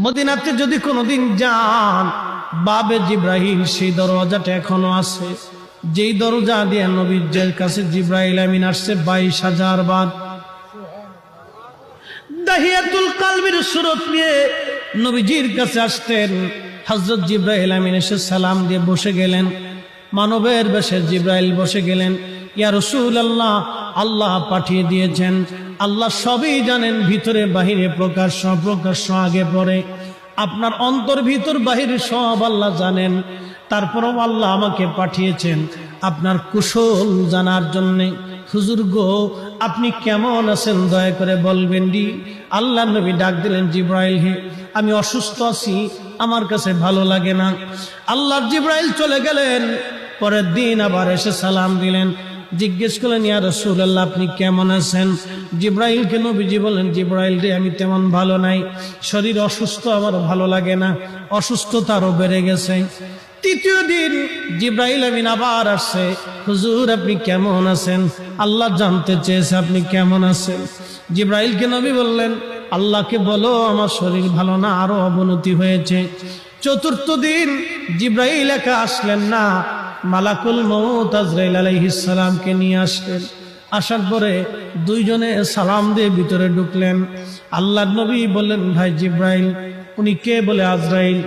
মদিনাতে যদি কোনোদিন যান, বাবে জিব্রাইল সেই দরজাটা এখনো আছে, যেই দরজা দিয়ে নবীর কাছে জিব্রাইল আমিন আসছে 22,000 বার। দাহিয়াতুল কালবির সুরত নিয়ে নবীজির কাছে আসতেন। হযরত জিব্রাইল আমিন এসে সালাম দিয়ে বসে গেলেন। মানবের বেশে জিব্রাইল বসে গেলেন। ইয়া রাসূলুল্লাহ, আল্লাহ পাঠিয়ে দিয়েছেন, আল্লাহ সবই জানেন, ভিতরে বাহিরে প্রকাশ্য অপ্রকাশ্য আগে পরে, আপনার অন্তর ভিতর বাহিরে সব আল্লাহ জানেন। তারপরও আল্লাহ আমাকে পাঠিয়েছেন আপনার কুশল জানার জন্যে। হুজুর গো, আপনি কেমন আছেন দয়া করে বলবেন নি। আল্লাহ নবী ডাক দিলেন, জিব্রাইল হে, আমি অসুস্থ আছি, আমার কাছে ভালো লাগে না। আল্লাহর জিব্রাইল চলে গেলেন। পরের দিন আবার এসে সালাম দিলেন, জিজ্ঞেস করলেন, ইয়া রাসূলুল্লাহ আপনি কেমন আছেন? জিব্রাইলকে নবীজি বলেন, জিব্রাইল রে, আমি তেমন ভালো নাই, শরীর অসুস্থ, আমার ভালো লাগে না, অসুস্থতা আরো বেড়ে গেছে। তৃতীয় দিন জিব্রাইল আমিন আবার আসছে, হুজুর আপনি কেমন আছেন? আল্লাহ জানতে চেয়েছে আপনি কেমন আছেন। জিব্রাইলকে নবী বললেন, আল্লাহকে বলো আমার শরীর ভালো না, আরো অবনতি হয়েছে। চতুর্থ দিন জিব্রাইল একা আসলেন না, মালাকুল মউত আজরাইল আলাইহিস সালামকে নিয়ে আসলেন। আসার পরে দুইজনে সালাম দিয়ে ভিতরে ঢুকলেন। আল্লাহর নবী বললেন, ভাই জিব্রাইল। উনি কে? বলে আজরাইল।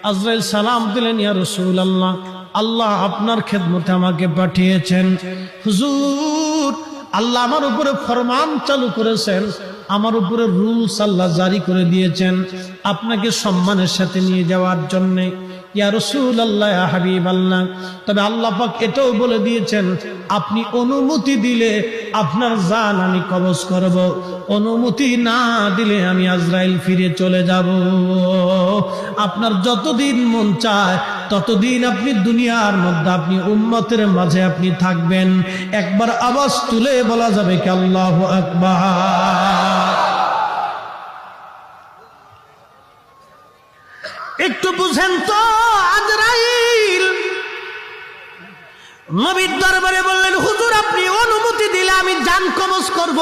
আজরাইল সালাম দিলেন, ইয়া রাসূলুল্লাহ, আল্লাহ আপনার খেদমতে আমাকে পাঠিয়েছেন। হুজুর, আল্লাহ আমার উপরে ফরমান চালু করেছেন, আমার উপরে রুলস আল্লাহ জারি করে দিয়েছেন আপনাকে সম্মানের সাথে নিয়ে যাওয়ার জন্য। ইয়া রাসূলুল্লাহ, ইয়া হাবিবাল্লাহ, তবে আল্লাহ পাক এটাও বলে দিয়েছেন আপনি অনুমতি দিলে আপনার জান আমি কবজ করব, অনুমতি না দিলে আমি আজরাইল ফিরে চলে যাব। আপনার যতদিন মন চায় ততদিন আপনি দুনিয়ার মধ্যে আপনি উম্মতের মাঝে আপনি থাকবেন। একবার আওয়াজ তুলে বলা যাবে কি আল্লাহু আকবার? একটু বুঝেন তো। আজরাইল নবীর দরবারে বললেন, হুজুর আপনি অনুমতি দিলে আমি জান কবজ করব।